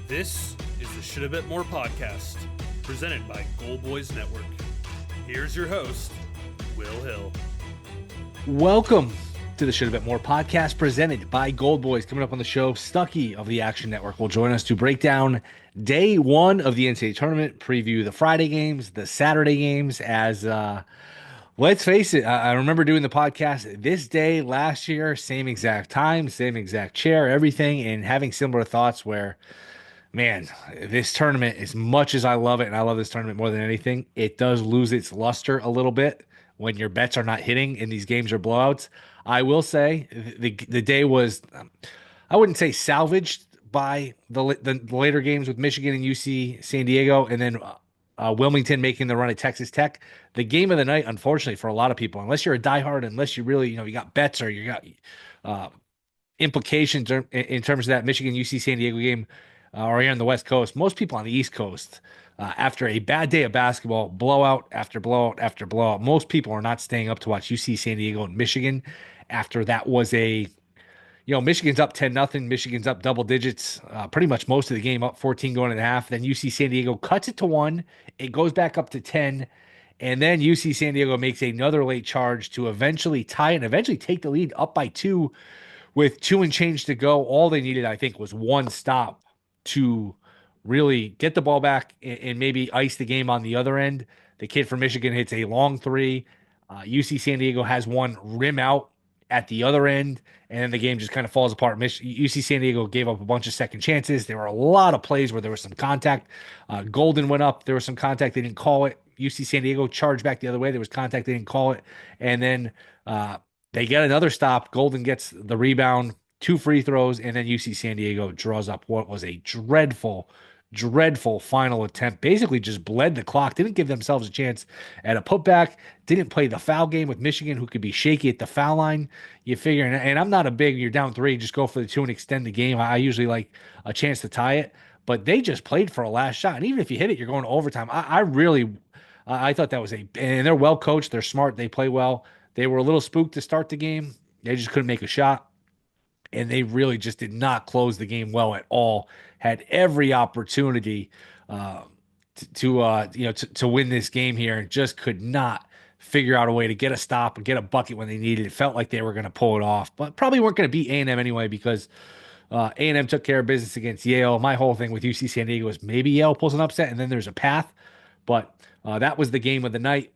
This is the Shoulda Bet More podcast, presented by Goal Boys Network. Here's your host, Will Hill. Welcome to the Shoulda Bet More podcast, presented by Gold Boys. Coming up on the show, Stuckey of the Action Network will join us to break down day one of the NCAA Tournament, preview the Friday games, the Saturday games, as let's face it, I remember doing the podcast this day last year, same exact time, same exact chair, everything, and having similar thoughts where, man, this tournament, as much as I love it, and I love this tournament more than anything, it does lose its luster a little bit when your bets are not hitting and these games are blowouts. I will say the day was, I wouldn't say salvaged by the later games with Michigan and UC San Diego, and then Wilmington making the run at Texas Tech. The game of the night, unfortunately, for a lot of people, unless you're a diehard, unless you really, you got bets or you got implications in terms of that Michigan UC San Diego game, or here on the West Coast, most people on the East Coast, after a bad day of basketball, blowout after blowout after blowout, most people are not staying up to watch UC San Diego and Michigan after that was Michigan's up 10-0. Michigan's up double digits, pretty much most of the game, up 14 going into half. Then UC San Diego cuts it to 1. It goes back up to 10. And then UC San Diego makes another late charge to eventually tie it and eventually take the lead up by 2 with 2 and change to go. All they needed, I think, was one stop to really get the ball back and maybe ice the game on the other end. The kid from Michigan hits a long 3. UC San Diego has one rim out at the other end, and then the game just kind of falls apart. UC San Diego gave up a bunch of second chances. There were a lot of plays where there was some contact. Golden went up. There was some contact. They didn't call it. UC San Diego charged back the other way. There was contact. They didn't call it. And then they get another stop. Golden gets the rebound, 2 free throws, and then UC San Diego draws up what was a dreadful final attempt. Basically just bled the clock. Didn't give themselves a chance at a putback. Didn't play the foul game with Michigan, who could be shaky at the foul line. You figure, and I'm not a big, you're down 3, just go for the 2 and extend the game. I usually like a chance to tie it, but they just played for a last shot. And even if you hit it, you're going to overtime. I thought that was and they're well coached. They're smart. They play well. They were a little spooked to start the game. They just couldn't make a shot. And they really just did not close the game well at all. Had every opportunity to win this game here, and just could not figure out a way to get a stop and get a bucket when they needed it. It felt like they were going to pull it off, but probably weren't going to beat A&M anyway because A&M took care of business against Yale. My whole thing with UC San Diego is maybe Yale pulls an upset and then there's a path, but that was the game of the night.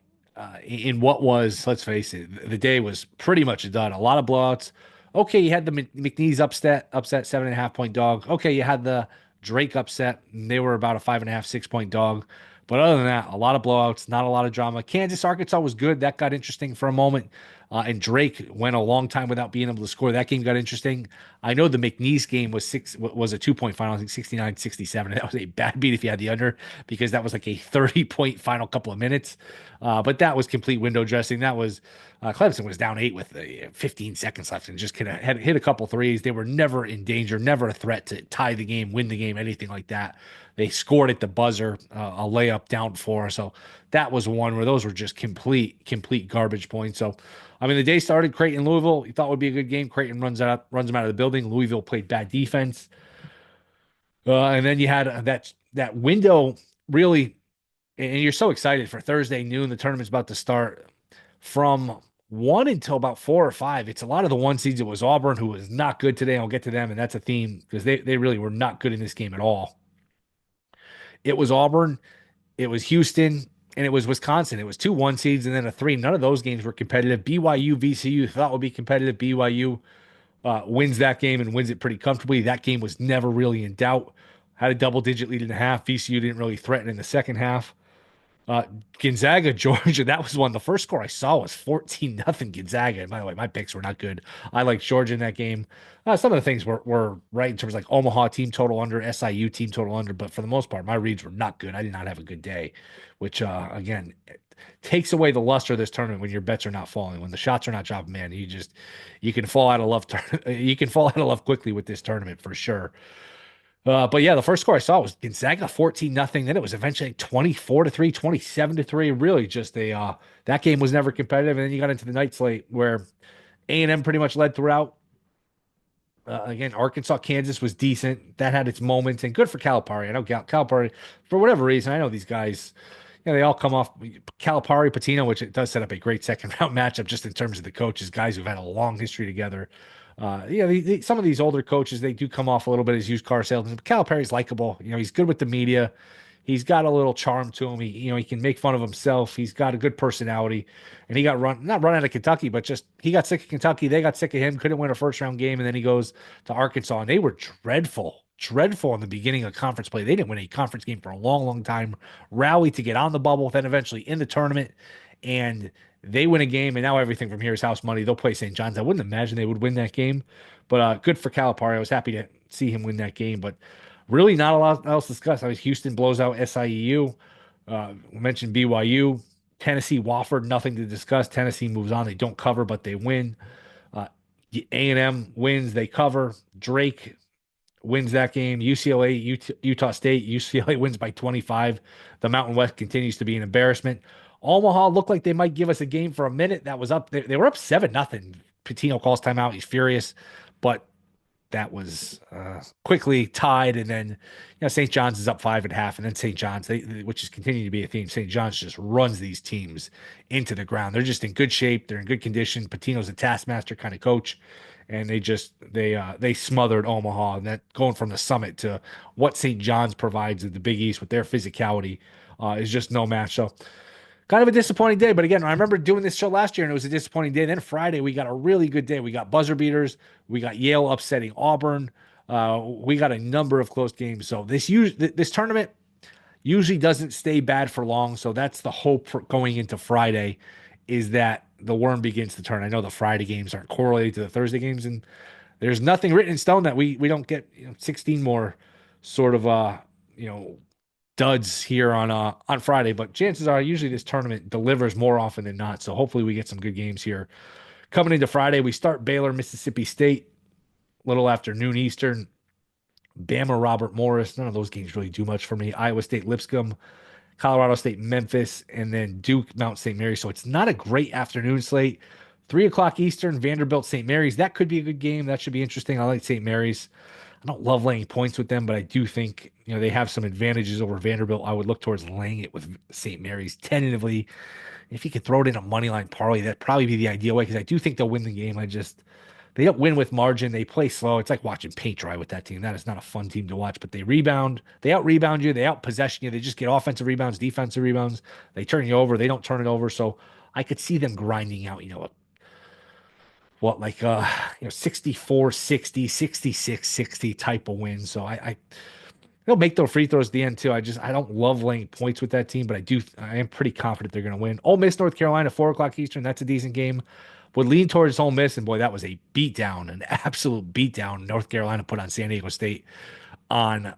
In what was, let's face it, the day was pretty much done. A lot of blowouts. Okay, you had the McNeese upset 7.5 point dog. Okay, you had the Drake upset. And they were about a 5.5, 6 point dog. But other than that, a lot of blowouts, not a lot of drama. Kansas, Arkansas was good. That got interesting for a moment. And Drake went a long time without being able to score. That game got interesting. I know the McNeese game was a 2-point final, I think 69-67. And that was a bad beat if you had the under, because that was like a 30-point final couple of minutes. But that was complete window dressing. That was Clemson was down 8 with 15 seconds left and just kind of hit a couple threes. They were never in danger, never a threat to tie the game, win the game, anything like that. They scored at the buzzer, a layup down 4. So that was one where those were just complete garbage points. So, I mean, the day started Creighton, Louisville. You thought would be a good game. Creighton runs them out of the building. Louisville played bad defense. And then you had that window really, and you're so excited for Thursday noon. The tournament's about to start from 1 until about 4 or 5. It's a lot of the 1 seeds. It was Auburn, who was not good today. I'll get to them, and that's a theme because they really were not good in this game at all. It was Auburn, it was Houston, and it was Wisconsin. It was 2 1 seeds and then a 3. None of those games were competitive. BYU, VCU thought would be competitive. BYU wins that game and wins it pretty comfortably. That game was never really in doubt. Had a double-digit lead in the half. VCU didn't really threaten in the second half. Gonzaga, Georgia, that was one. The first score I saw was 14-0 Gonzaga. And by the way, my picks were not good. I liked Georgia in that game. Some of the things were right in terms of like Omaha team total under, SIU team total under, but for the most part, my reads were not good. I did not have a good day, which again takes away the luster of this tournament when your bets are not falling, when the shots are not dropping. Man, you can fall out of love. You can fall out of love quickly with this tournament for sure. But yeah, the first score I saw was Gonzaga 14-0. Then it was eventually 24-3, 27-3. Really just that game was never competitive. And then you got into the night slate where A&M pretty much led throughout. Again, Arkansas, Kansas was decent. That had its moments, and good for Calipari. I know Calipari, for whatever reason, I know these guys, they all come off Calipari, Patino, which it does set up a great second round matchup just in terms of the coaches, guys who've had a long history together. Some of these older coaches, they do come off a little bit as used car salesmen. But Calipari's likable. He's good with the media. He's got a little charm to him. He can make fun of himself. He's got a good personality, and he got not run out of Kentucky, but just he got sick of Kentucky. They got sick of him. Couldn't win a first round game, and then he goes to Arkansas, and they were dreadful in the beginning of conference play. They didn't win a conference game for a long, long time. Rallied to get on the bubble, then eventually in the tournament, and they win a game, and now everything from here is house money. They'll play St. John's. I wouldn't imagine they would win that game, but good for Calipari. I was happy to see him win that game, but really not a lot else to discuss. Houston blows out SIU. We mentioned BYU. Tennessee, Wofford, nothing to discuss. Tennessee moves on. They don't cover, but they win. A&M wins. They cover. Drake wins that game. UCLA, Utah State. UCLA wins by 25. The Mountain West continues to be an embarrassment. Omaha looked like they might give us a game for a minute. That was up. They were up 7-0. Patino calls timeout. He's furious, but that was quickly tied, and then St. John's is up 5.5, and then St. John's, which is continuing to be a theme. St. John's just runs these teams into the ground. They're just in good shape. They're in good condition. Patino's a taskmaster kind of coach, and they smothered Omaha. And that going from the Summit to what St. John's provides at the Big East with their physicality is just no match. So kind of a disappointing day, but again, I remember doing this show last year and it was a disappointing day. Then Friday, we got a really good day. We got buzzer beaters. We got Yale upsetting Auburn. We got a number of close games. So this tournament usually doesn't stay bad for long. So that's the hope for going into Friday, is that the worm begins to turn. I know the Friday games aren't correlated to the Thursday games, and there's nothing written in stone that we don't get 16 more sort of duds here on Friday, but chances are usually this tournament delivers more often than not. So hopefully we get some good games here. Coming into Friday, we start Baylor, Mississippi State, little after noon Eastern. Bama, Robert Morris. None of those games really do much for me. Iowa State, Lipscomb, Colorado State, Memphis, and then Duke, Mount St. Mary's. So it's not a great afternoon slate. 3:00 Eastern, Vanderbilt, St. Mary's. That could be a good game. That should be interesting. I like St. Mary's. I don't love laying points with them, but I do think they have some advantages over Vanderbilt. I would look towards laying it with St. Mary's tentatively. If you could throw it in a money line parlay, that'd probably be the ideal way, because I do think they'll win the game. They don't win with margin. They play slow. It's like watching paint dry with that team. That is not a fun team to watch, but they rebound. They out-rebound you. They out-possession you. They just get offensive rebounds, defensive rebounds. They turn you over. They don't turn it over. So I could see them grinding out, 64, 60, 66, 60 type of win. So they'll make those free throws at the end too. I don't love laying points with that team, but I am pretty confident they're going to win. Ole Miss, North Carolina, 4:00 Eastern. That's a decent game. Would lean towards Ole Miss, and boy, that was a beatdown, an absolute beatdown. North Carolina put on San Diego State on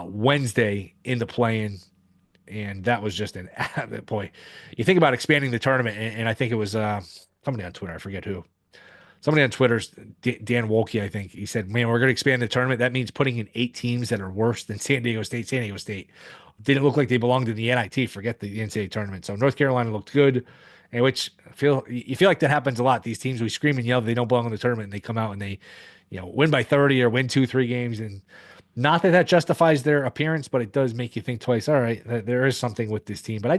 Wednesday in the play-in, and that was just boy. You think about expanding the tournament, and I think it was somebody on Twitter, I forget who. Somebody on Twitter, Dan Wolke, I think, he said, man, we're going to expand the tournament. That means putting in 8 teams that are worse than San Diego State. San Diego State didn't look like they belonged in the NIT. Forget the NCAA tournament. So North Carolina looked good, and which you feel like that happens a lot. These teams, we scream and yell they don't belong in the tournament, and they come out and they win by 30 or win 2-3 games. And not that justifies their appearance, but it does make you think twice. All right, there is something with this team. But I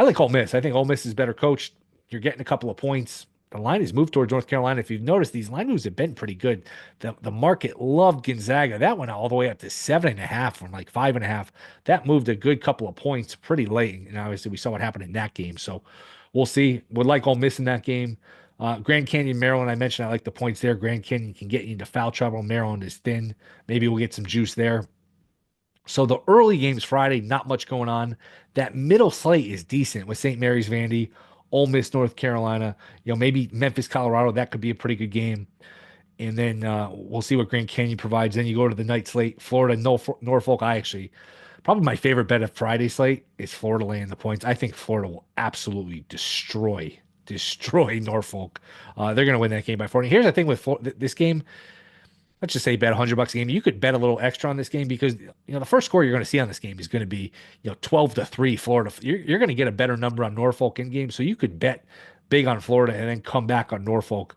like Ole Miss. I think Ole Miss is better coached. You're getting a couple of points. The line has moved towards North Carolina. If you've noticed, these line moves have been pretty good. The market loved Gonzaga. That went all the way up to 7.5 from 5.5. That moved a good couple of points pretty late. And obviously we saw what happened in that game. So we'll see. Would like Ole Miss in that game. Grand Canyon, Maryland, I mentioned I like the points there. Grand Canyon can get you into foul trouble. Maryland is thin. Maybe we'll get some juice there. So the early games Friday, not much going on. That middle slate is decent with St. Mary's, Vandy, Ole Miss, North Carolina, maybe Memphis, Colorado. That could be a pretty good game. And then we'll see what Grand Canyon provides. Then you go to the night slate, Florida, Norfolk. Probably my favorite bet of Friday slate is Florida laying the points. I think Florida will absolutely destroy Norfolk. They're going to win that game by 40. Here's the thing with this game. Let's just say bet $100 a game. You could bet a little extra on this game because the first score you're going to see on this game is going to be 12-3 Florida. You're going to get a better number on Norfolk in game, so you could bet big on Florida and then come back on Norfolk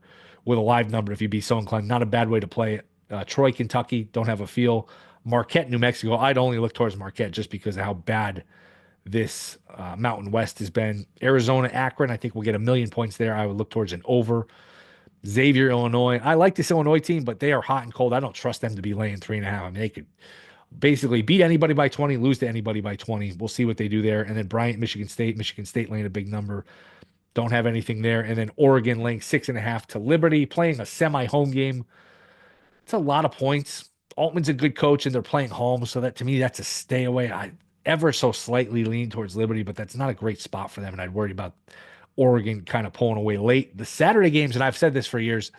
with a live number if you'd be so inclined. Not a bad way to play it. Troy, Kentucky, don't have a feel. Marquette, New Mexico. I'd only look towards Marquette just because of how bad this Mountain West has been. Arizona, Akron, I think we'll get 1,000,000 points there. I would look towards an over. Xavier, Illinois. I like this Illinois team, but they are hot and cold. I don't trust them to be laying 3.5. I mean, they could basically beat anybody by 20, lose to anybody by 20. We'll see what they do there. And then Bryant, Michigan State. Michigan State laying a big number. Don't have anything there. And then Oregon laying 6.5 to Liberty, playing a semi-home game. It's a lot of points. Altman's a good coach, and they're playing home, so that to me, that's a stay away. I ever so slightly lean towards Liberty, but that's not a great spot for them, and I'd worry about Oregon kind of pulling away late. The Saturday games, and I've said this for years,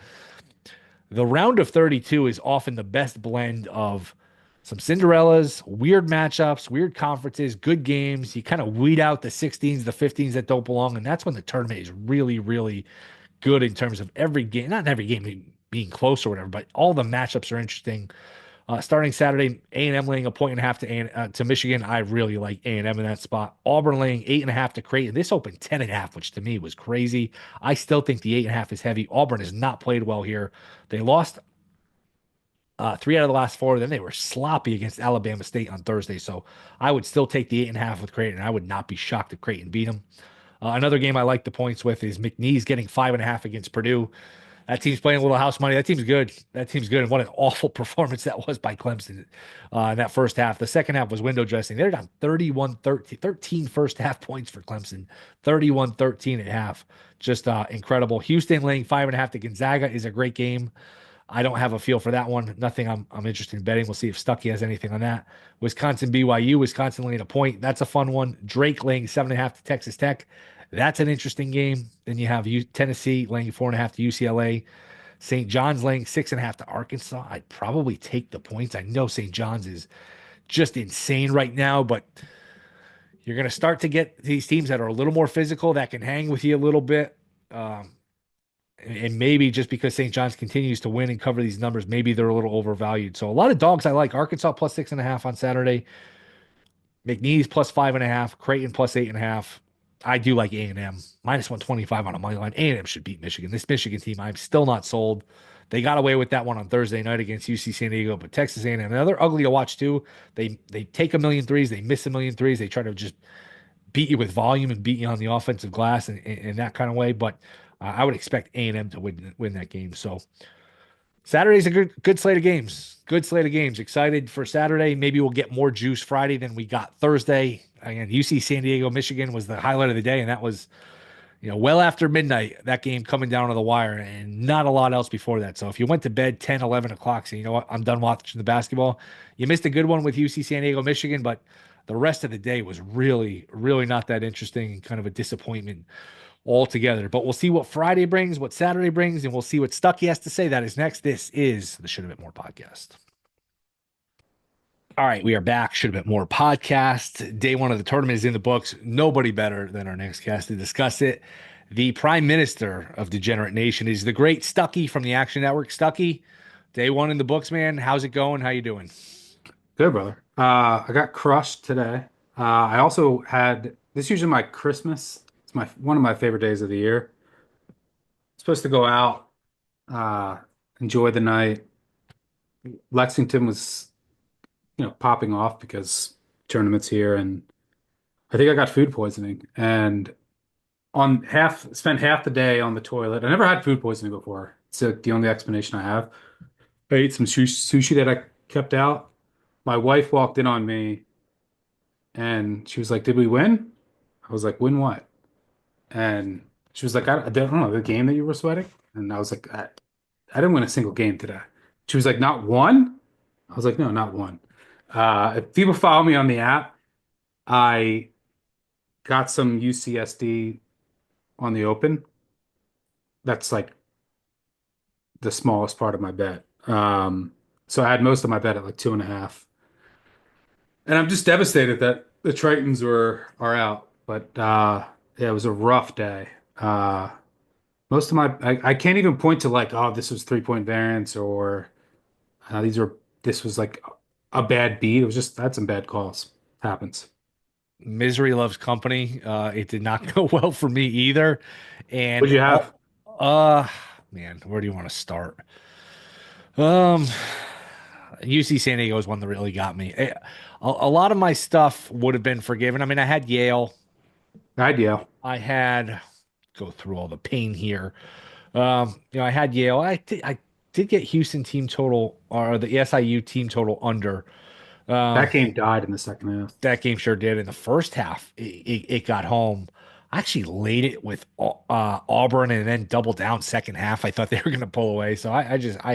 the round of 32 is often the best blend of some Cinderellas, weird matchups, weird conferences, good games. You kind of weed out the 16s, the 15s that don't belong, and that's when the tournament is really, really good in terms of every game. Not in every game being close or whatever, but all the matchups are interesting. Starting Saturday, A&M laying 1.5 to Michigan. I really like A&M in that spot. Auburn laying 8.5 to Creighton. This opened 10.5, which to me was crazy. I still think the 8.5 is heavy. Auburn has not played well here. They lost 3 out of the last 4. Then they were sloppy against Alabama State on Thursday. So I would still take the 8.5 with Creighton. I would not be shocked if Creighton beat them. Another game I like the points with is McNeese getting 5.5 against Purdue. That team's playing a little house money. That team's good. That team's good. And what an awful performance that was by Clemson in that first half. The second half was window dressing. They're down 31-13, 13 first half points for Clemson, 31-13 at half. Just incredible. Houston laying 5.5 to Gonzaga is a great game. I don't have a feel for that one. Nothing I'm interested in betting. We'll see if Stuckey has anything on that. Wisconsin, BYU. Wisconsin laying a point. That's a fun one. Drake laying 7.5 to Texas Tech. That's an interesting game. Then you have Tennessee laying 4.5 to UCLA. St. John's laying 6.5 to Arkansas. I'd probably take the points. I know St. John's is just insane right now, but you're going to start to get these teams that are a little more physical that can hang with you a little bit. And maybe just because St. John's continues to win and cover these numbers, maybe they're a little overvalued. So a lot of dogs I like. Arkansas plus 6.5 on Saturday. McNeese plus 5.5. Creighton plus 8.5. I do like A&M. Minus 125 on a money line. A&M should beat Michigan. This Michigan team, I'm still not sold. They got away with that one on Thursday night against UC San Diego, but Texas A&M, and they're ugly to watch too. They take 1,000,000 threes. They miss 1,000,000 threes. They try to just beat you with volume and beat you on the offensive glass in that kind of way. But I would expect A&M to win that game. So Saturday's a good slate of games. Good slate of games. Excited for Saturday. Maybe we'll get more juice Friday than we got Thursday. Again, UC San Diego, Michigan was the highlight of the day, and that was, well after midnight, that game coming down to the wire, and not a lot else before that. So if you went to bed 10, 11 o'clock, saying, you know what, I'm done watching the basketball, you missed a good one with UC San Diego, Michigan, but the rest of the day was really, really not that interesting and kind of a disappointment altogether. But we'll see what Friday brings, what Saturday brings, and we'll see what Stuckey has to say. That is next. This is the Shoulda Bet More podcast. All right, we are back. Shoulda Bet More podcast. Day one of the tournament is in the books. Nobody better than our next guest to discuss it. The Prime Minister of Degenerate Nation is the great Stuckey from the Action Network. Stuckey, day one in the books, man. How's it going? How you doing? Good, brother. I got crushed today. I also had this is usually my Christmas. It's one of my favorite days of the year. Supposed to go out, uh, enjoy the night. Lexington was, popping off because tournaments here, and I think I got food poisoning. And spent half the day on the toilet. I never had food poisoning before. It's the only explanation I have. I ate some sushi that I kept out. My wife walked in on me and she was like, "Did we win?" I was like, "Win what?" And she was like, I don't know, the game that you were sweating." And I was like, I didn't win a single game today." She was like, "Not one?" I was like, "No, not one." If people follow me on the app, I got some UCSD on the open. That's like the smallest part of my bet. So I had most of my bet at like 2.5. And I'm just devastated that the Tritons are out. But yeah, it was a rough day. Most of I can't even point to like, oh, this was 3-point variance, or this was like a bad beat. It was just had some bad calls. Happens. Misery loves company. It did not go well for me either. And What'd you have? man, where do you want to start? Um, UC San Diego is one that really got me. A lot of my stuff would have been forgiven. I mean, I had Yale. Idea. I had go through all the pain here. I had Yale. I did get Houston team total or the SIU team total under. Um, That game died in the second half. that game sure did. In the first half, it got home. I actually laid it with Auburn and then double down second half. I thought they were going to pull away. So I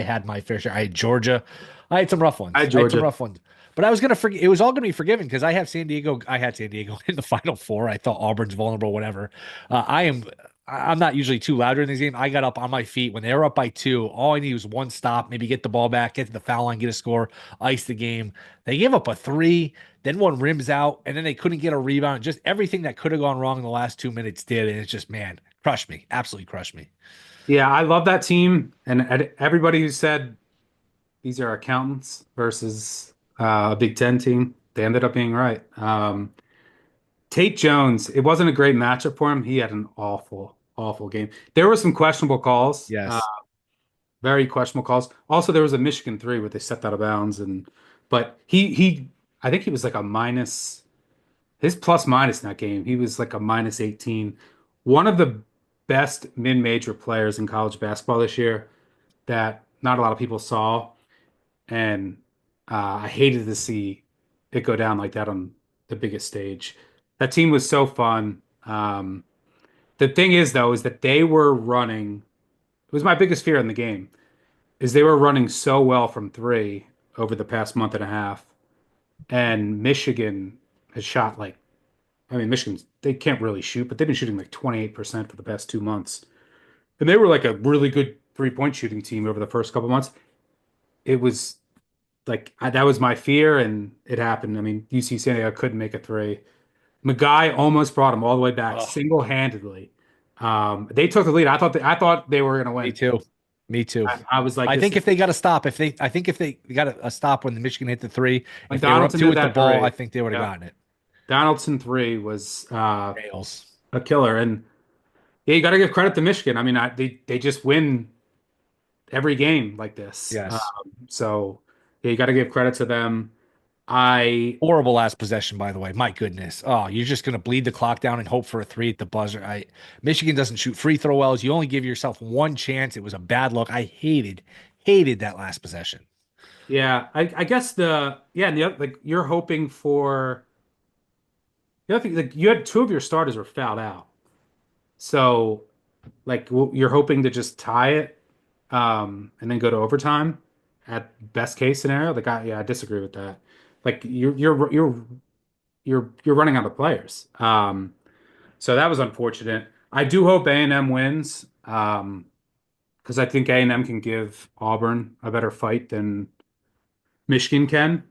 had my fair share. I had Georgia. I had some rough I ones. had I had some Georgia. rough ones. But I was going to forget. It was all going to be forgiven because I have San Diego. I had San Diego in the Final Four. I thought Auburn's vulnerable, whatever. I'm not usually too loud during this game. I got up on my feet when they were up by two. All I need was one stop, maybe get the ball back, get to the foul line, get a score, ice the game. They gave up a three, then one rims out, and then they couldn't get a rebound. Just everything that could have gone wrong in the last 2 minutes did, and it's just man, crushed me, absolutely crushed me. Yeah, I love that team. And everybody who said these are accountants versus a Big Ten team, they ended up being right. Tate Jones, it wasn't a great matchup for him. He had an awful, awful game. There were some questionable calls, Yes, very questionable calls. Also, there was a Michigan three where they stepped out of bounds, but I think he was like a minus his plus minus in that game. He was like a minus 18. One of the best mid-major players in college basketball this year that not a lot of people saw, and I hated to see it go down like that on the biggest stage. That team was so fun. The thing is, though, is that they were running. It was my biggest fear in the game, is they were running so well from three over the past month and a half, and Michigan has shot like, I mean, Michigan, they can't really shoot, but they've been shooting like 28% for the past 2 months. And they were like a really good three-point shooting team over the first couple months. It was like that was my fear, and it happened. I mean, UC San Diego couldn't make a three. McGuy almost brought him all the way back oh, single-handedly. They took the lead. I thought they were going to me win. too, me too. I was like, I this think is if they got a stop, I think if they got a stop when the Michigan hit the three, when if they were up Donaldson two did with the that ball, I three. think they would have Yeah, gotten it. Donaldson three was Nails. a killer, and yeah, you got to give credit to Michigan. I mean, they just win every game like this. Yes. So yeah, you got to give credit to them. I Horrible last possession, by the way. My goodness. Oh, you're just gonna bleed the clock down and hope for a three at the buzzer. Michigan doesn't shoot free throw wells. You only give yourself one chance. It was a bad look. Hated that last possession. yeah, I guess and the other, like you're hoping for the other thing, like you had two of your starters were fouled out, so like you're hoping to just tie it, and then go to overtime at best case scenario. Like I disagree with that. Like you're running out of players. So that was unfortunate. I do hope A&M wins, because I think A&M can give Auburn a better fight than Michigan can.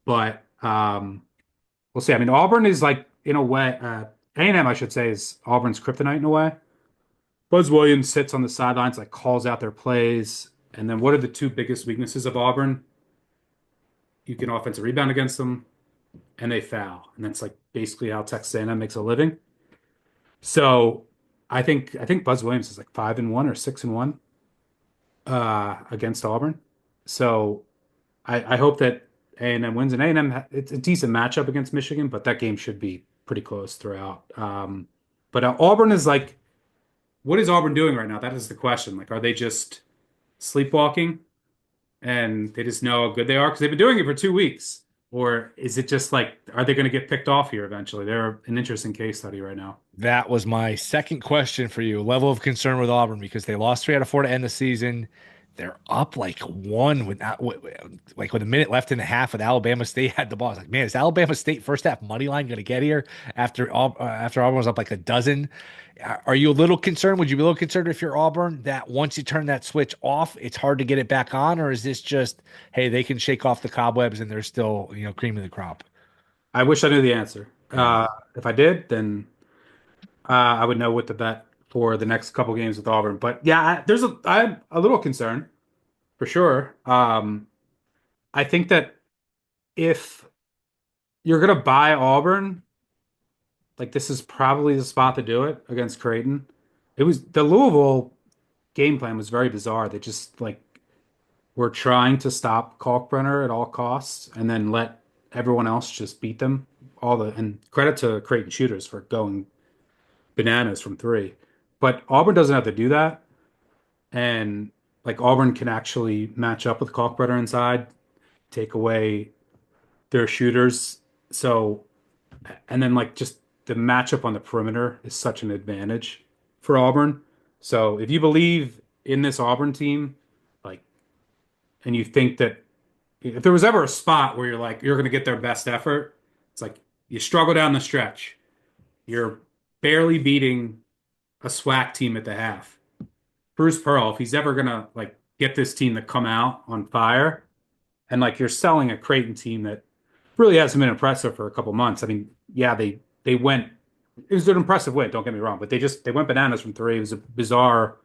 But we'll see. I mean, Auburn is like in a way, A&M, I should say, is Auburn's kryptonite in a way. Buzz Williams sits on the sidelines, like calls out their plays. And then what are the two biggest weaknesses of Auburn? You can offensive rebound against them, and they foul, and that's like basically how Texas A&M makes a living. So I think Buzz Williams is like 5-1 or 6-1 against Auburn. So I hope that A&M wins, and A&M it's a decent matchup against Michigan, but that game should be pretty close throughout. But Auburn is like, what is Auburn doing right now? That is the question. Like, are they just sleepwalking and they just know how good they are because they've been doing it for 2 weeks? Or is it just like, are they going to get picked off here eventually? They're an interesting case study right now. That was my second question for you. Level of concern with Auburn because they lost 3 out of 4 to end the season. They're up like one like with a minute left in the half with Alabama State had the ball. I was like, man, is Alabama State first half money line going to get here after Auburn was up like a dozen? Are you a little concerned? Would you be a little concerned if you're Auburn that once you turn that switch off, it's hard to get it back on, or is this just hey they can shake off the cobwebs and they're still cream of the crop? I wish I knew the answer. Yeah. If I did, then I would know what to bet for the next couple games with Auburn. But yeah, I'm a little concerned for sure. I think that if you're gonna buy Auburn, like this is probably the spot to do it against Creighton. It was the Louisville game plan was very bizarre. They just like were trying to stop Kalkbrenner at all costs and then let everyone else just beat them. And credit to Creighton shooters for going bananas from three. But Auburn doesn't have to do that. And like Auburn can actually match up with Kalkbrenner inside, take away their shooters. So, and then like just the matchup on the perimeter is such an advantage for Auburn. So if you believe in this Auburn team, like, and you think that if there was ever a spot where you're like, you're going to get their best effort, it's like you struggle down the stretch. You're barely beating a SWAC team at the half. Bruce Pearl, if he's ever going to like get this team to come out on fire, and like you're selling a Creighton team that really hasn't been impressive for a couple months. I mean, yeah, they went. It was an impressive win. Don't get me wrong, but they went bananas from three. It was a bizarre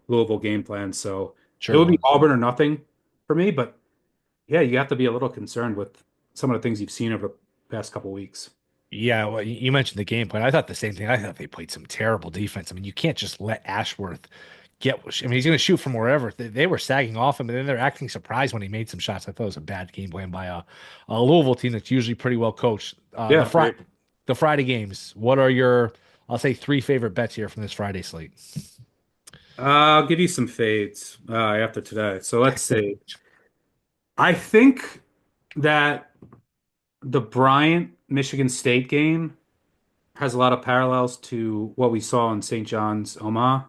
Louisville game plan. So it Sure would be was. Auburn or nothing for me. But yeah, you have to be a little concerned with some of the things you've seen over the past couple weeks. Yeah, well, you mentioned the game plan. I thought the same thing. I thought they played some terrible defense. I mean, you can't just let Ashworth get. I mean, he's going to shoot from wherever. They were sagging off him, and then they're acting surprised when he made some shots. I thought it was a bad game plan by a Louisville team that's usually pretty well coached. Yeah, great. The Friday games. What are your, I'll say, three favorite bets here from this Friday slate? I'll give you some fades after today. So let's see. I think that the Bryant Michigan State game has a lot of parallels to what we saw in St. John's Omaha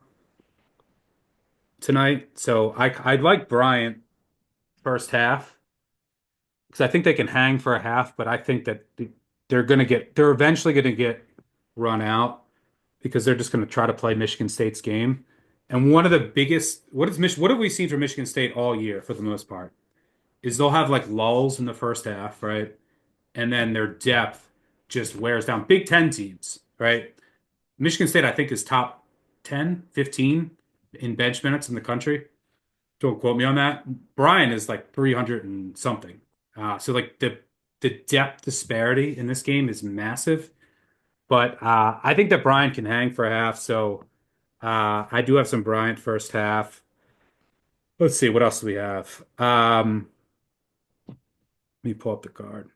tonight. So I'd like Bryant first half because I think they can hang for a half, but I think that they're eventually gonna get run out because they're just gonna try to play Michigan State's game. And one of the biggest what have we seen from Michigan State all year for the most part is they'll have like lulls in the first half, right? And then their depth just wears down. Big Ten teams, right? Michigan State, I think, is top 10, 15 in bench minutes in the country. Don't quote me on that. Brian is like 300 and something. So like the depth disparity in this game is massive. But I think that Brian can hang for a half. So I do have some Bryant first half. Let's see, what else do we have? Let me pull up the card.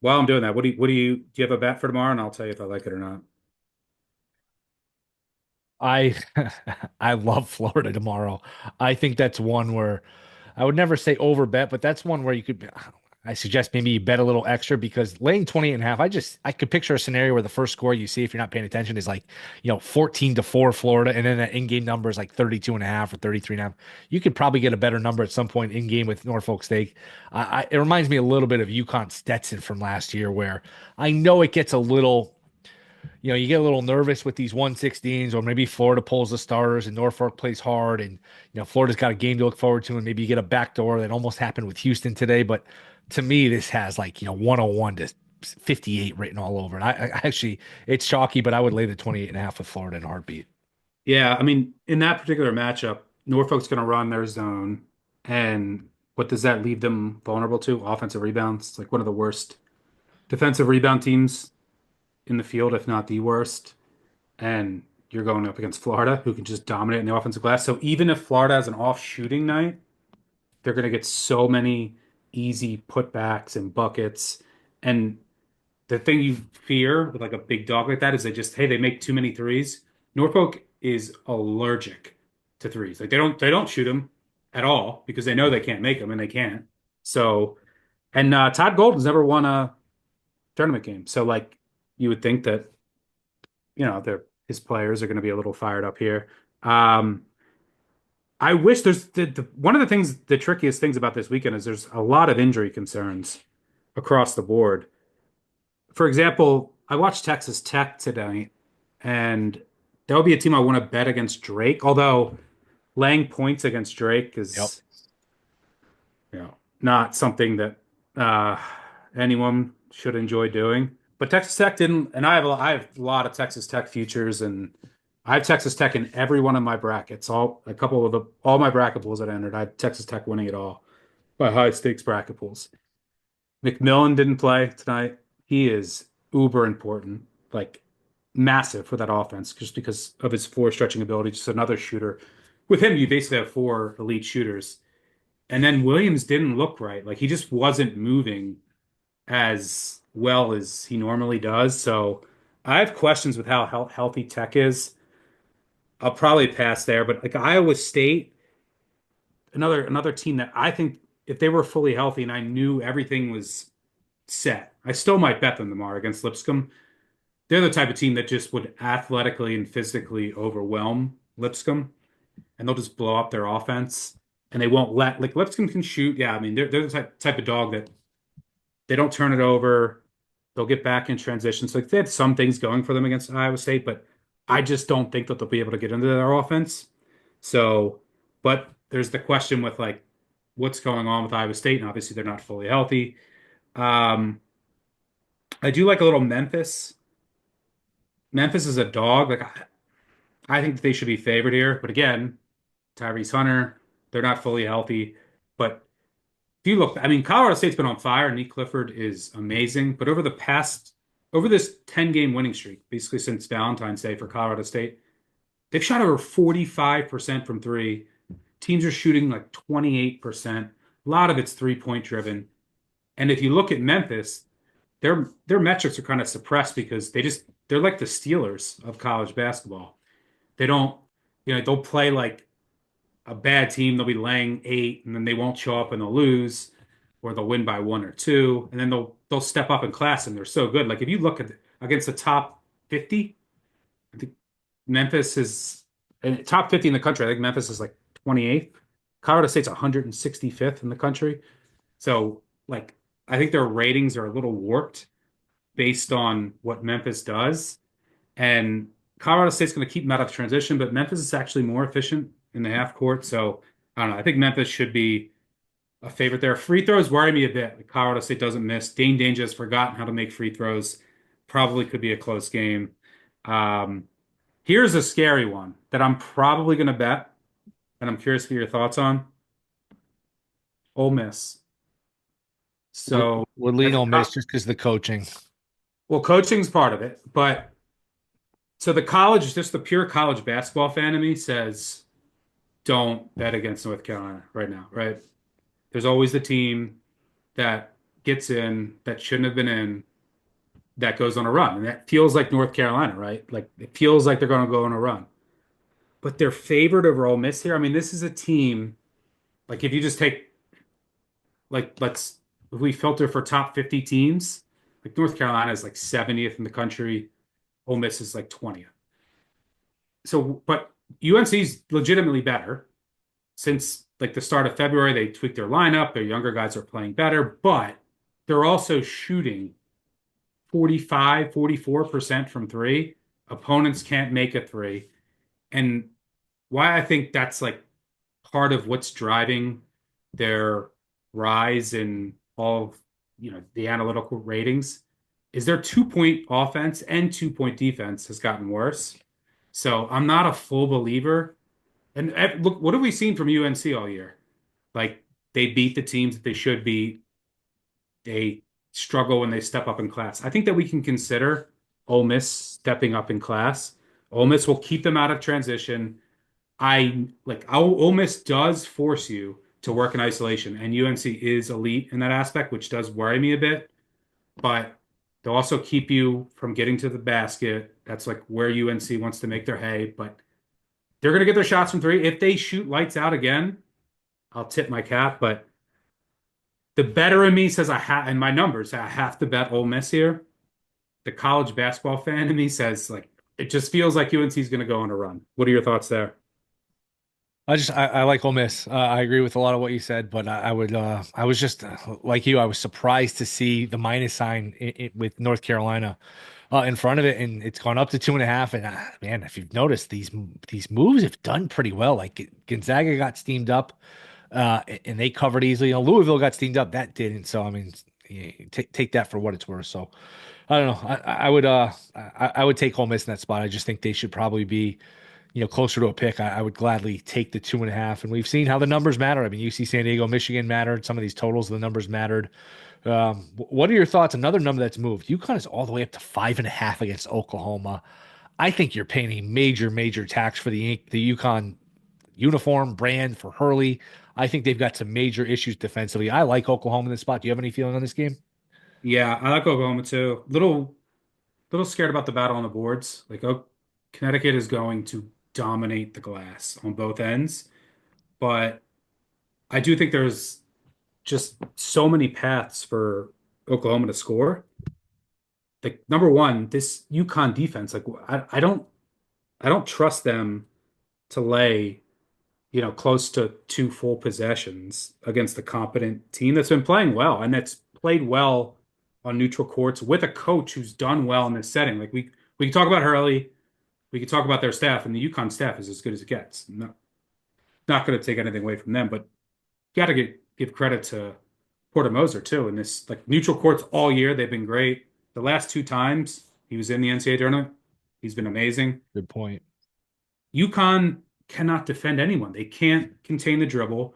While I'm doing that, do you have a bet for tomorrow? And I'll tell you if I like it or not. I I love Florida tomorrow. I think that's one where I would never say over bet, but that's one where you could. I suggest maybe you bet a little extra because laying 28.5, I could picture a scenario where the first score you see if you're not paying attention is like, 14-4 Florida, and then that in-game number is like 32.5 or 33.5. You could probably get a better number at some point in game with Norfolk State. It reminds me a little bit of UConn Stetson from last year, where I know it gets a little. You get a little nervous with these 116s, or maybe Florida pulls the starters and Norfolk plays hard, and Florida's got a game to look forward to, and maybe you get a backdoor that almost happened with Houston today. But to me, this has 101 to 58 written all over. And I actually, it's chalky, but I would lay the 28.5 with Florida in a heartbeat. Yeah, I mean, in that particular matchup, Norfolk's going to run their zone. And what does that leave them vulnerable to? Offensive rebounds. It's like one of the worst defensive rebound teams in the field, if not the worst. And you're going up against Florida, who can just dominate in the offensive glass. So even if Florida has an off shooting night, they're going to get so many easy putbacks and buckets. And the thing you fear with like a big dog like that is they make too many threes. Norfolk is allergic to threes. Like they don't shoot them at all because they know they can't make them and they can't. So, and Todd Golden's never won a tournament game. So like you would think that his players are going to be a little fired up here. I wish there's one of the trickiest things about this weekend is there's a lot of injury concerns across the board. For example, I watched Texas Tech today, and that would be a team I want to bet against Drake. Although laying points against Drake Yep. is, not something that anyone should enjoy doing. But Texas Tech didn't, and I have a lot of Texas Tech futures, and I have Texas Tech in every one of my brackets. All my bracket pools that I entered, I had Texas Tech winning it all by high stakes bracket pools. McMillan didn't play tonight. He is uber important. Like massive for that offense just because of his floor stretching ability, just another shooter. With him, you basically have four elite shooters. And then Williams didn't look right. Like he just wasn't moving as well as he normally does. So I have questions with how healthy Tech is. I'll probably pass there, but like Iowa State, another team that I think if they were fully healthy and I knew everything was set, I still might bet them tomorrow against Lipscomb. They're the type of team that just would athletically and physically overwhelm Lipscomb, and they'll just blow up their offense. And they won't let like Lipscomb can shoot. Yeah, I mean they're the type of dog that they don't turn it over. They'll get back in transition. So like, they had some things going for them against Iowa State, but I just don't think that they'll be able to get into their offense. So, but there's the question with like what's going on with Iowa State, and obviously they're not fully healthy. Um, I do like a little Memphis. Memphis is a dog. Like I think that they should be favored here, but again, Tyrese Hunter, they're not fully healthy. But if you look, I mean, Colorado State's been on fire. Nick Clifford is amazing, but over this 10-game winning streak, basically since Valentine's Day for Colorado State, they've shot over 45% from three. Teams are shooting like 28%. A lot of it's three-point driven. And if you look at Memphis, their metrics are kind of suppressed because they're like the Steelers of college basketball. They don't, they'll play like a bad team. They'll be laying 8, and then they won't show up and they'll lose, or they'll win by 1 or 2, and then they'll step up in class and they're so good. Like if you look at against the top 50, I think Memphis is and top 50 in the country. I think Memphis is like 28th. Colorado State's 165th in the country. So like I think their ratings are a little warped based on what Memphis does. And Colorado State's going to keep them out of transition, but Memphis is actually more efficient in the half court. So I don't know. I think Memphis should be a favorite there. Free throws worry me a bit. Like Colorado State doesn't miss. Dane Danger has forgotten how to make free throws. Probably could be a close game. Um, Here's a scary one that I'm probably going to bet, and I'm curious for your thoughts on. Ole Miss. Would, So, would as lean a on miss just because the coaching. well, coaching's part of it, but so the college, just the pure college basketball fan of me says, don't bet against North Carolina right now, right? There's always the team that gets in that shouldn't have been in that goes on a run. And that feels like North Carolina, right? Like it feels like they're going to go on a run. But they're favored over Ole Miss here. I mean, this is a team, like if you just take, like, if we filter for top 50 teams, like North Carolina is like 70th in the country. Ole Miss is like 20th. So, but UNC's legitimately better. Since like the start of February, they tweaked their lineup. Their younger guys are playing better, but they're also shooting 45, 44% from three. Opponents can't make a three. And why I think that's like part of what's driving their rise in all of, the analytical ratings is their 2-point offense and 2-point defense has gotten worse. So I'm not a full believer. And look, what have we seen from UNC all year? Like they beat the teams that they should beat. They struggle when they step up in class. I think that we can consider Ole Miss stepping up in class. Ole Miss will keep them out of transition. Ole Miss does force you to work in isolation, and UNC is elite in that aspect, which does worry me a bit. But they'll also keep you from getting to the basket. That's like where UNC wants to make their hay. But they're going to get their shots from three. If they shoot lights out again, I'll tip my cap. But the better in me says and my numbers, I have to bet Ole Miss here. The college basketball fan in me says like it just feels like UNC is going to go on a run. What are your thoughts there? I like Ole Miss. I agree with a lot of what you said, but I was just like you. I was surprised to see the minus sign with North Carolina in front of it, and it's gone up to 2.5. And man, if you've noticed, these moves have done pretty well. Like Gonzaga got steamed up, and they covered easily. Louisville got steamed up, that didn't. So I mean, take that for what it's worth. So I don't know. I would take Ole Miss in that spot. I just think they should probably be closer to a pick, I would gladly take the 2.5. And we've seen how the numbers matter. I mean, UC San Diego, Michigan mattered. Some of these totals, the numbers mattered. What are your thoughts? Another number that's moved. UConn is all the way up to 5.5 against Oklahoma. I think you're paying a major, major tax for the UConn uniform brand for Hurley. I think they've got some major issues defensively. I like Oklahoma in this spot. Do you have any feeling on this game? Yeah, I like Oklahoma too. Little scared about the battle on the boards. Like, oh, Connecticut is going to dominate the glass on both ends, but I do think there's just so many paths for Oklahoma to score. Like number one, this UConn defense, like I don't trust them to lay, close to two full possessions against a competent team that's been playing well and that's played well on neutral courts with a coach who's done well in this setting. Like we can talk about Hurley, we can talk about their staff, and the UConn staff is as good as it gets. Not going to take anything away from them, but you got to give credit to Porter Moser too. In this like neutral courts all year, they've been great. The last two times he was in the NCAA tournament, he's been amazing. Good point. UConn cannot defend anyone. They can't contain the dribble.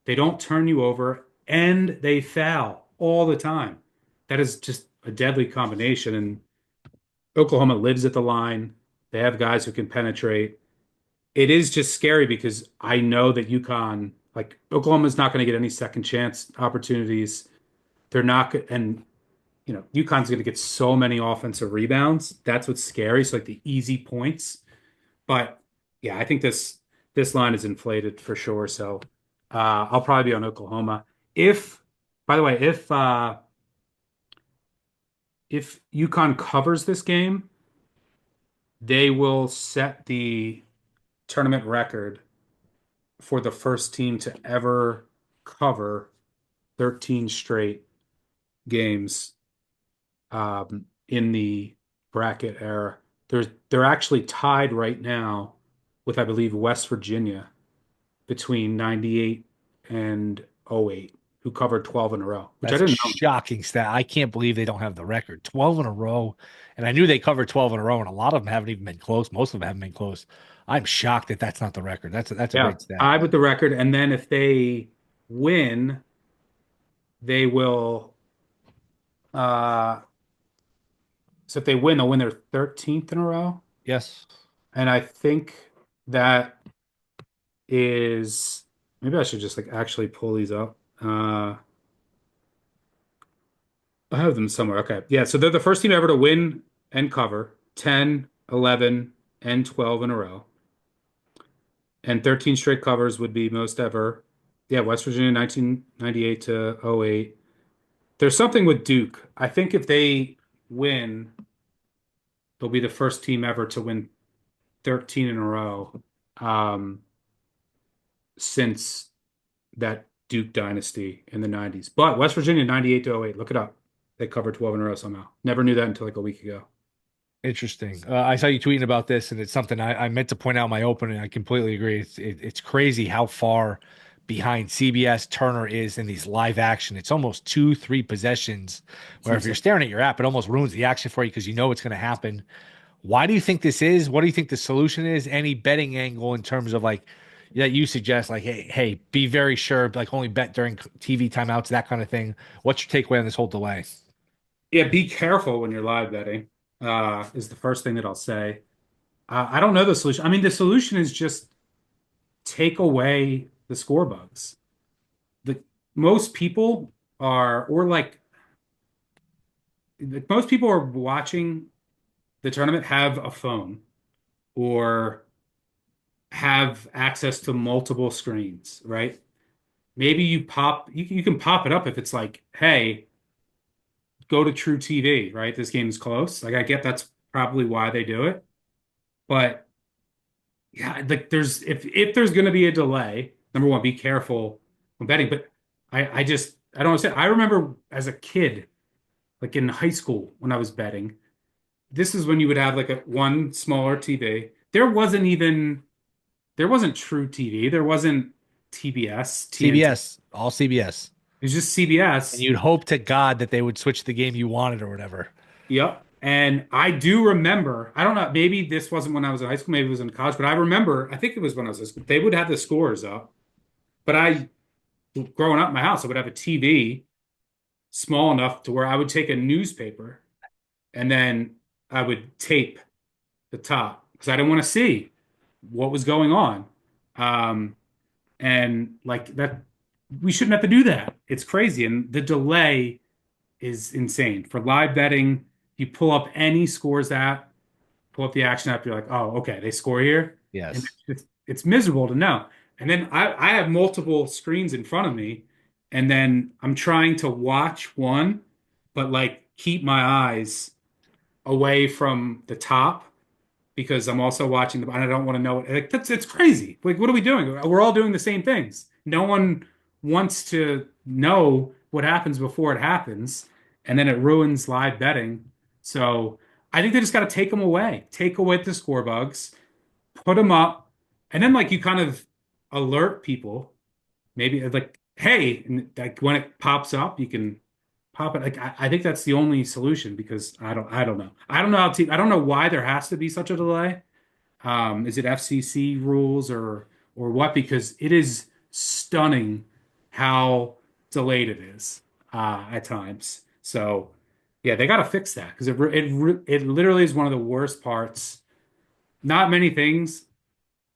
They don't turn you over, and they foul all the time. That is just a deadly combination. And Oklahoma lives at the line. They have guys who can penetrate. It is just scary because I know that UConn, like Oklahoma's not going to get any second chance opportunities. They're not, and UConn's going to get so many offensive rebounds. That's what's scary. So like the easy points. But yeah, I think this line is inflated for sure. So I'll probably be on Oklahoma. By the way, if UConn covers this game, they will set the tournament record for the first team to ever cover 13 straight games in the bracket era. They're actually tied right now with, I believe, West Virginia between 98 and '08, who covered 12 in a row, which I That's a didn't know. shocking stat. I can't believe they don't have the record. 12 in a row. And I knew they covered 12 in a row, and a lot of them haven't even been close. Most of them haven't been close. I'm shocked that that's not the record. That's a Yeah, great stat. tied with the record, and then if they win, they will. Uh, so if they win, they'll win their 13th in a row, Yes. and I think that is maybe I should just like actually pull these up. I have them somewhere. Okay. Yeah. So they're the first team ever to win and cover 10, 11, and 12 in a row. And 13 straight covers would be most ever. Yeah. West Virginia, 1998 to '08. There's something with Duke. I think if they win, they'll be the first team ever to win 13 in a row since that Duke dynasty in the 90s. But West Virginia, 98 to '08. Look it up. They covered 12 in a row somehow. Never knew that until like a week ago. Interesting. I saw you tweeting about this, and it's something I meant to point out in my opening. I completely agree. It's crazy how far behind CBS Turner is in these live action. It's almost 2, 3 possessions where if you're staring at your app, it almost ruins the action for you because you know it's going to happen. Why do you think this is? What do you think the solution is? Any betting angle in terms of like that you suggest, like, hey, be very sure, like only bet during TV timeouts, that kind of thing. What's your takeaway on this whole delay? Yeah, be careful when you're live betting, is the first thing that I'll say. I don't know the solution. I mean, the solution is just take away the score bugs. The most people are, or like most people are watching the tournament have a phone or have access to multiple screens, right? Maybe you can pop it up if it's like, hey, go to True TV, right? This game's close. Like I get that's probably why they do it. But yeah, like if there's gonna be a delay, number one, be careful when betting. But I don't understand. I remember as a kid, like in high school when I was betting, this is when you would have like a one smaller TV. There wasn't True TV. There wasn't TBS, TNT. CBS, all CBS. It was just And CBS. you'd hope to God that they would switch the game you wanted or whatever. Yep. And I do remember, I don't know, maybe this wasn't when I was in high school, maybe it was in college, but I remember, I think it was when I was in school, they would have the scores up. But growing up in my house, I would have a TV small enough to where I would take a newspaper and then I would tape the top because I didn't want to see what was going on. Um, and like that, we shouldn't have to do that. It's crazy. And the delay is insane. For live betting, you pull up any scores app, pull up the action app, you're like, oh, okay, they score here. And Yes. it's miserable to know. And then I have multiple screens in front of me, and then I'm trying to watch one, but like keep my eyes away from the top because I'm also watching the, and I don't want to know it. Like it's crazy. Like, what are we doing? We're all doing the same things. No one wants to know what happens before it happens, and then it ruins live betting. So I think they just got to take them away. Take away the score bugs, put them up, and then like you kind of alert people. Maybe like, hey, and like when it pops up, you can pop it. Like I think that's the only solution because I don't know. I don't know why there has to be such a delay. Is it FCC rules or what? Because it is stunning how delayed it is at times. So yeah, they got to fix that because it literally is one of the worst parts. Not many things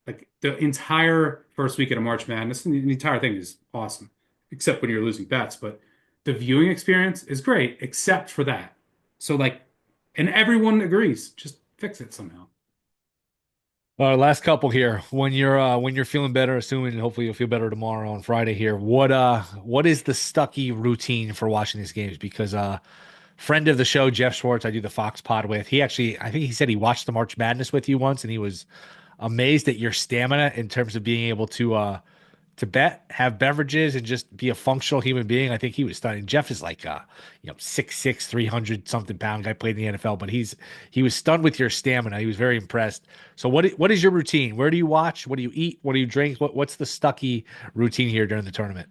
like the entire first weekend of March Madness, and the entire thing is awesome, except when you're losing bets. But the viewing experience is great, except for that. So like, and everyone agrees, just fix it somehow. Last couple here. When you're feeling better, assuming hopefully you'll feel better tomorrow on Friday here. What is the Stuckey routine for watching these games? Because friend of the show, Jeff Schwartz, I do the Fox Pod with. He actually, I think he said he watched the March Madness with you once, and he was amazed at your stamina in terms of being able to bet, have beverages, and just be a functional human being. I think he was stunning. Jeff is like 6'6", 300-something-pound guy, played in the NFL, but he was stunned with your stamina. He was very impressed. So what is your routine? Where do you watch? What do you eat? What do you drink? What's the Stuckey routine here during the tournament?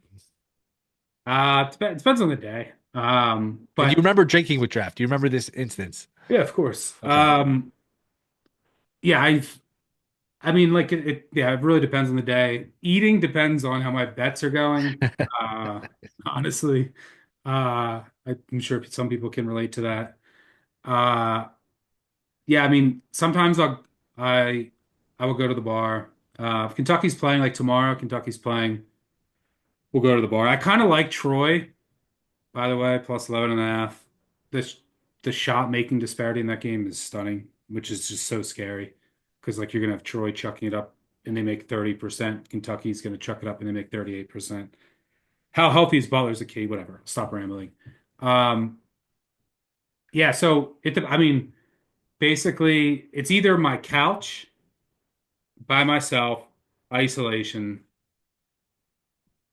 It depends on the day. And you But remember drinking with draft? Do you remember this instance? yeah, of course. Okay. Yeah, I mean, like yeah, it really depends on the day. Eating depends on how my bets are going. Honestly, I'm sure some people can relate to that. Uh, yeah, I mean, sometimes I I will go to the bar. If Kentucky's playing, like tomorrow, Kentucky's playing, we'll go to the bar. I kind of like Troy, by the way, plus 11 and a half. The shot making disparity in that game is stunning, which is just so scary because like you're gonna have Troy chucking it up and they make 30%. Kentucky's gonna chuck it up and they make 38%. How healthy is Butler's a key? Whatever. Stop rambling. Um, yeah, so I mean, basically it's either my couch by myself, isolation,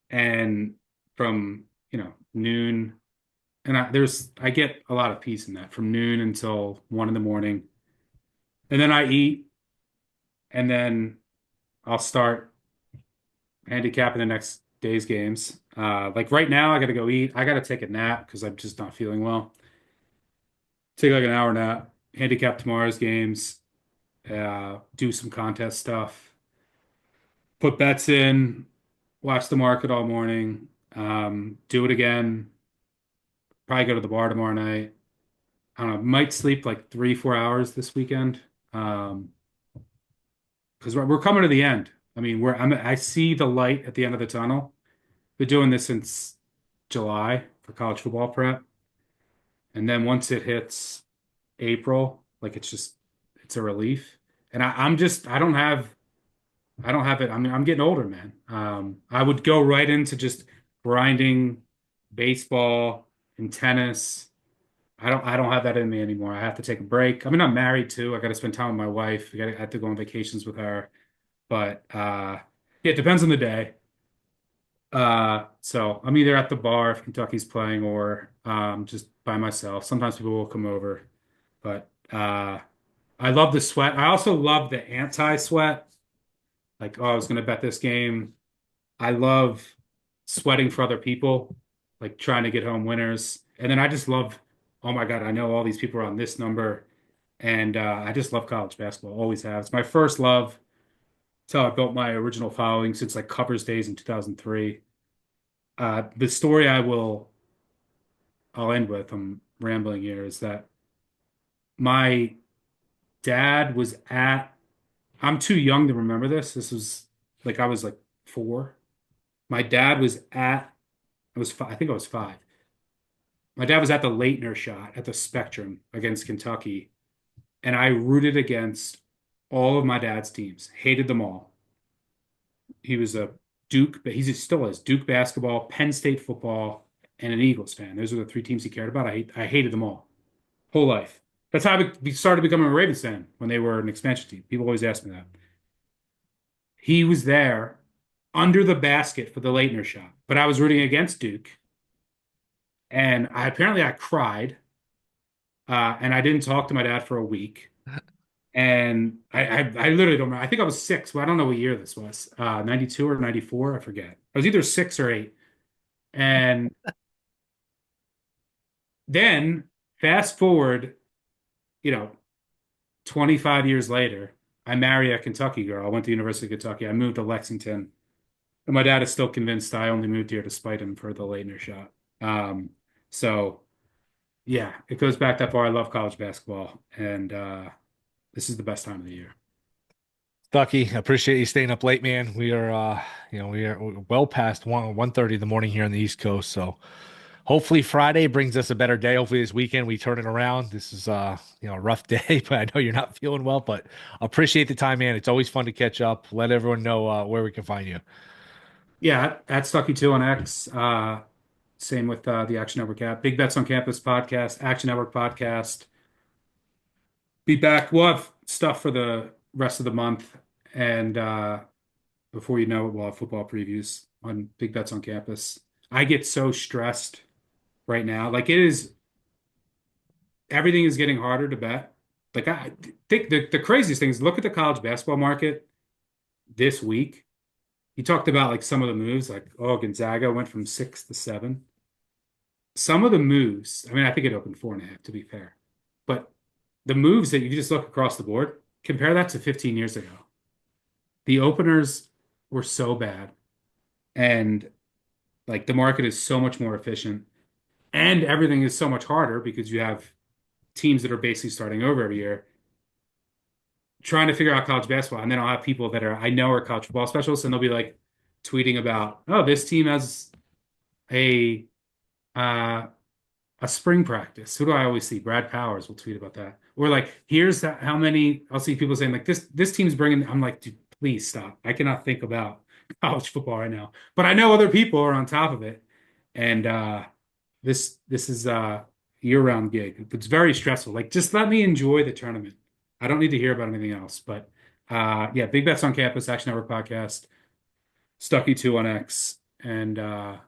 and from, noon. And I get a lot of peace in that from noon until 1 in the morning. And then I eat, and then I'll start handicapping the next day's games. Like right now, I got to go eat. I got to take a nap because I'm just not feeling well. Take like an hour nap, handicap tomorrow's games, do some contest stuff, put bets in, watch the market all morning, do it again, probably go to the bar tomorrow night. I don't know, might sleep like 3, 4 hours this weekend. Because we're coming to the end. I mean, I see the light at the end of the tunnel. Been doing this since July for college football prep. And then once it hits April, like it's a relief. And I don't have it. I mean, I'm getting older, man. I would go right into just grinding baseball and tennis. I don't have that in me anymore. I have to take a break. I mean, I'm married too. I got to spend time with my wife. I have to go on vacations with her. But yeah, it depends on the day. So I'm either at the bar if Kentucky's playing or just by myself. Sometimes people will come over. But I love the sweat. I also love the anti-sweat. Like, oh, I was gonna bet this game. I love sweating for other people, like trying to get home winners. And then I just love oh my God, I know all these people are on this number. And I just love college basketball, always have. It's my first love. It's how I built my original following since like Covers days in 2003. The story I'll end with, I'm rambling here, is that my dad was at, I'm too young to remember this. This was like I was like 4. My dad was at, I was five, I think I was 5. My dad was at the Leitner shot at the Spectrum against Kentucky, and I rooted against all of my dad's teams, hated them all. He was a Duke, but he still is Duke basketball, Penn State football, and an Eagles fan. Those are the 3 teams he cared about. I hated them all, whole life. That's how I started becoming a Ravens fan when they were an expansion team. People always ask me that. He was there under the basket for the Leitner shot, but I was rooting against Duke, and I cried, and I didn't talk to my dad for a week. And I literally don't remember. I think I was 6. Well, I don't know what year this was. 92 or 94, I forget. I was either 6 or 8. And then fast forward, you know, 25 years later, I marry a Kentucky girl. I went to University of Kentucky. I moved to Lexington. And my dad is still convinced I only moved here to spite him for the Leitner shot. So yeah, it goes back that far. I love college basketball. And this is the best time of the year. Stuckey, appreciate you staying up late, man. We are, we are well past 1:30 in the morning here on the East Coast. So hopefully Friday brings us a better day. Hopefully this weekend we turn it around. This is, a rough day, but I know you're not feeling well, but appreciate the time, man. It's always fun to catch up. Let everyone know where we can find you. Yeah, at Stuckey2 on X. Same with the Action Network app. Big Bets on Campus podcast, Action Network podcast. Be back. We'll have stuff for the rest of the month. And before you know it, we'll have football previews on Big Bets on Campus. I get so stressed right now. Like everything is getting harder to bet. Like I think the craziest thing is look at the college basketball market this week. You talked about like some of the moves, like, oh, Gonzaga went from 6 to 7. Some of the moves, I mean, I think it opened 4.5 to be fair. But the moves that you just look across the board, compare that to 15 years ago. The openers were so bad. And like the market is so much more efficient. And everything is so much harder because you have teams that are basically starting over every year, trying to figure out college basketball. And then I'll have people that I know are college football specialists, and they'll be like tweeting about, oh, this team has a uh, a spring practice. Who do I always see? Brad Powers will tweet about that. Or like, here's how many. I'll see people saying like this team's bringing. I'm like, dude, please stop. I cannot think about college football right now. But I know other people are on top of it, and this is a year-round gig. It's very stressful. Like, just let me enjoy the tournament. I don't need to hear about anything else. But yeah, Big Bets on Campus, Action Network podcast, Stuckey2 on X, and yeah,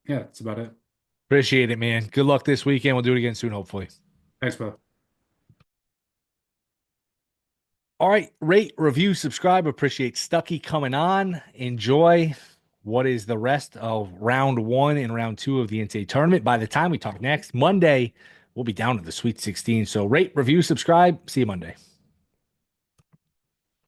that's about it. Appreciate it, man. Good luck this weekend. We'll do it again soon, hopefully. Thanks, brother. All right, rate, review, subscribe. Appreciate Stuckey coming on. Enjoy what is the rest of round 1 and round 2 of the NCAA tournament. By the time we talk next Monday, we'll be down to the Sweet 16. So rate, review, subscribe. See you Monday.